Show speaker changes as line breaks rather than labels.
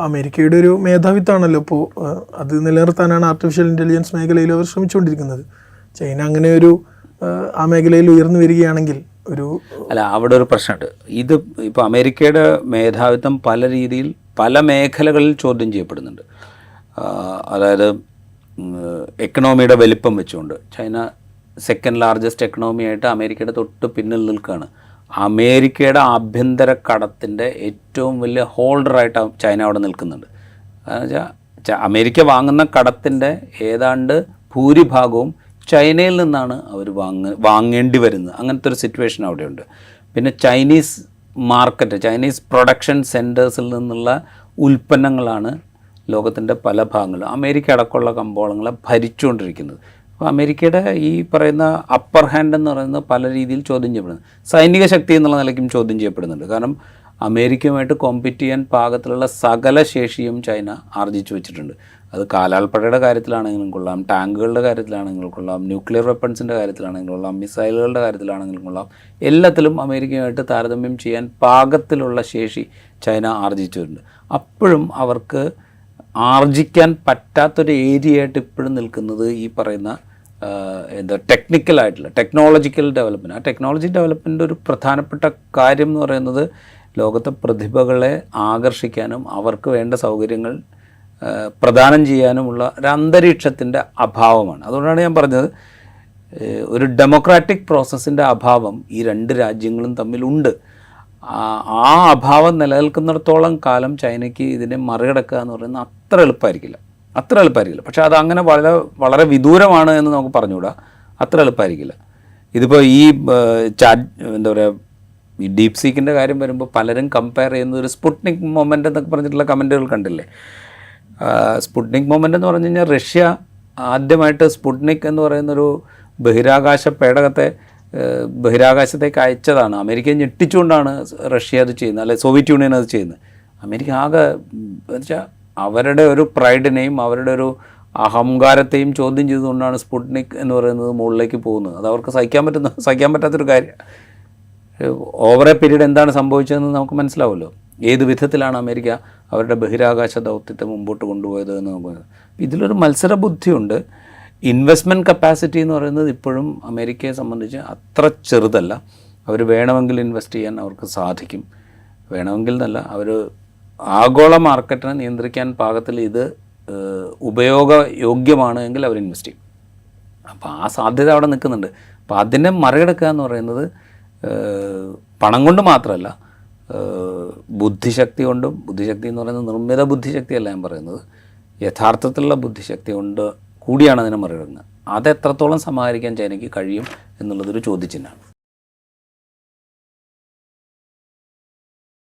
അമേരിക്കയുടെ ഒരു മേധാവിത്വമാണല്ലോ ഇപ്പോൾ, അത് നിലനിർത്താനാണ് ആർട്ടിഫിഷ്യൽ ഇൻ്റലിജൻസ് മേഖലയിൽ അവർ ശ്രമിച്ചുകൊണ്ടിരിക്കുന്നത്. ചൈന അങ്ങനെ ഒരു ആ മേഖലയിൽ ഉയർന്നു വരികയാണെങ്കിൽ
അവിടെ ഒരു പ്രശ്നമുണ്ട്. ഇത് ഇപ്പോൾ അമേരിക്കയുടെ മേധാവിത്വം പല രീതിയിൽ പല മേഖലകളിൽ ചോദ്യം ചെയ്യപ്പെടുന്നുണ്ട്. അതായത് എക്കണോമിയുടെ വലിപ്പം വെച്ചുകൊണ്ട് ചൈന സെക്കൻഡ് ലാർജസ്റ്റ് എക്കണോമി ആയിട്ട് അമേരിക്കയുടെ തൊട്ട് പിന്നിൽ നിൽക്കുകയാണ്. അമേരിക്കയുടെ ആഭ്യന്തര കടത്തിൻ്റെ ഏറ്റവും വലിയ ഹോൾഡറായിട്ട് ചൈന അവിടെ നിൽക്കുന്നുണ്ട്. എന്നുവെച്ചാൽ അമേരിക്ക വാങ്ങുന്ന കടത്തിൻ്റെ ഏതാണ്ട് ഭൂരിഭാഗവും ചൈനയിൽ നിന്നാണ് അവർ വാങ്ങേണ്ടി വരുന്നത്. അങ്ങനത്തെ ഒരു സിറ്റുവേഷൻ അവിടെയുണ്ട്. പിന്നെ ചൈനീസ് മാർക്കറ്റ്, ചൈനീസ് പ്രൊഡക്ഷൻ സെൻറ്റേഴ്സിൽ നിന്നുള്ള ഉൽപ്പന്നങ്ങളാണ് ലോകത്തിൻ്റെ പല ഭാഗങ്ങളും അമേരിക്ക അടക്കമുള്ള കമ്പോളങ്ങളെ ഭരിച്ചുകൊണ്ടിരിക്കുന്നത്. അപ്പോൾ അമേരിക്കയുടെ ഈ പറയുന്ന അപ്പർ ഹാൻഡ് എന്ന് പറയുന്നത് പല രീതിയിൽ ചോദ്യം ചെയ്യപ്പെടുന്നു. സൈനിക ശക്തി എന്നുള്ള നിലയ്ക്കും ചോദ്യം ചെയ്യപ്പെടുന്നുണ്ട്. കാരണം അമേരിക്കയുമായിട്ട് കോമ്പീറ്റ് ചെയ്യാൻ പാകത്തിലുള്ള സകല ശേഷിയും ചൈന ആർജിച്ചു വെച്ചിട്ടുണ്ട്. അത് കാലാൾപ്പടയുടെ കാര്യത്തിലാണെങ്കിലും കൊള്ളാം, ടാങ്കുകളുടെ കാര്യത്തിലാണെങ്കിലും കൊള്ളാം, ന്യൂക്ലിയർ വെപ്പൺസിൻ്റെ കാര്യത്തിലാണെങ്കിലും കൊള്ളാം, മിസൈലുകളുടെ കാര്യത്തിലാണെങ്കിലും കൊള്ളാം, എല്ലാത്തിലും അമേരിക്കയുമായിട്ട് താരതമ്യം ചെയ്യാൻ പാകത്തിലുള്ള ശേഷി ചൈന ആർജിച്ചിട്ടുണ്ട്. അപ്പോഴും അവർക്ക് ആർജിക്കാൻ പറ്റാത്തൊരു ഏരിയ ആയിട്ട് ഇപ്പോഴും നിൽക്കുന്നത് ഈ പറയുന്ന ടെക്നിക്കലായിട്ടുള്ള ടെക്നോളജിക്കൽ ഡെവലപ്മെൻറ്റ്. ആ ടെക്നോളജി ഡെവലപ്മെൻറ്റ് ഒരു പ്രധാനപ്പെട്ട കാര്യം എന്ന് പറയുന്നത് ലോകത്തെ പ്രതിഭകളെ ആകർഷിക്കാനും അവർക്ക് വേണ്ട സൗകര്യങ്ങൾ പ്രദാനം ചെയ്യാനുമുള്ള ഒരു അന്തരീക്ഷത്തിൻ്റെ അഭാവമാണ്. അതുകൊണ്ടാണ് ഞാൻ പറഞ്ഞത് ഒരു ഡെമോക്രാറ്റിക് പ്രോസസ്സിൻ്റെ അഭാവം ഈ രണ്ട് രാജ്യങ്ങളും തമ്മിലുണ്ട്. ആ അഭാവം നിലനിൽക്കുന്നിടത്തോളം കാലം ചൈനയ്ക്ക് ഇതിനെ മറികടക്കുക എന്ന് പറയുന്നത് അത്ര എളുപ്പമായിരിക്കില്ല. പക്ഷേ അതങ്ങനെ വളരെ വിദൂരമാണ് എന്ന് നമുക്ക് പറഞ്ഞുകൂടാ. അത്ര എളുപ്പമായിരിക്കില്ല. ഇതിപ്പോൾ ഈ എന്താ പറയുക, ഈ ഡീപ് സീക്കിൻ്റെ കാര്യം വരുമ്പോൾ പലരും കമ്പയർ ചെയ്യുന്നത് ഒരു സ്പുട്നിക് മൊമെൻ്റ് എന്നൊക്കെ പറഞ്ഞിട്ടുള്ള കമൻറ്റുകൾ കണ്ടില്ലേ. സ്പുട്നിക് മൊമെൻ്റ് എന്ന് പറഞ്ഞു കഴിഞ്ഞാൽ റഷ്യ ആദ്യമായിട്ട് സ്പുട്നിക് എന്ന് പറയുന്നൊരു ബഹിരാകാശ പേടകത്തെ ബഹിരാകാശത്തേക്ക് അയച്ചതാണ്. അമേരിക്കയെ ഞെട്ടിച്ചുകൊണ്ടാണ് റഷ്യ അത് ചെയ്യുന്നത്, അല്ലെ സോവിയറ്റ് യൂണിയൻ അത് ചെയ്യുന്നത്. അമേരിക്ക ആകെ എന്ന് വെച്ചാൽ അവരുടെ ഒരു പ്രൈഡിനെയും അവരുടെ ഒരു അഹങ്കാരത്തെയും ചോദ്യം ചെയ്തുകൊണ്ടാണ് സ്പുട്നിക് എന്ന് പറയുന്നത് മുകളിലേക്ക് പോകുന്നത്. അത് അവർക്ക് സഹിക്കാൻ പറ്റാത്തൊരു കാര്യം. ഓവർ എ പീരീഡ് എന്താണ് സംഭവിച്ചതെന്ന് നമുക്ക് മനസ്സിലാവുമല്ലോ. ഏത് വിധത്തിലാണ് അമേരിക്ക അവരുടെ ബഹിരാകാശ ദൗത്യത്തെ മുമ്പോട്ട് കൊണ്ടുപോയത് എന്ന് നമുക്ക്. ഇതിലൊരു മത്സര ബുദ്ധിയുണ്ട്. ഇൻവെസ്റ്റ്മെൻറ്റ് കപ്പാസിറ്റി എന്ന് പറയുന്നത് ഇപ്പോഴും അമേരിക്കയെ സംബന്ധിച്ച് അത്ര ചെറുതല്ല. അവർ വേണമെങ്കിൽ ഇൻവെസ്റ്റ് ചെയ്യാൻ അവർക്ക് സാധിക്കും. വേണമെങ്കിൽ എന്നല്ല, അവർ ആഗോള മാർക്കറ്റിനെ നിയന്ത്രിക്കാൻ പാകത്തിൽ ഇത് ഉപയോഗയോഗ്യമാണ് എങ്കിൽ അവർ ഇൻവെസ്റ്റ് ചെയ്യും. അപ്പോൾ ആ സാധ്യത അവിടെ നിൽക്കുന്നുണ്ട്. അപ്പോൾ അതിനെ മറികടക്കുക എന്ന് പറയുന്നത് പണം കൊണ്ട് മാത്രമല്ല, ബുദ്ധിശക്തി കൊണ്ടും. ബുദ്ധിശക്തി എന്ന് പറയുന്നത് നിർമ്മിത ബുദ്ധിശക്തിയല്ല ഞാൻ പറയുന്നത്, യഥാർത്ഥത്തിലുള്ള ബുദ്ധിശക്തി കൊണ്ട് കൂടിയാണ് അതിനെ മറികടക്കുന്നത്. അത് എത്രത്തോളം സമാഹരിക്കാൻ ചൈനയ്ക്ക് കഴിയും എന്നുള്ളതൊരു ചോദ്യചിഹ്നമാണ്.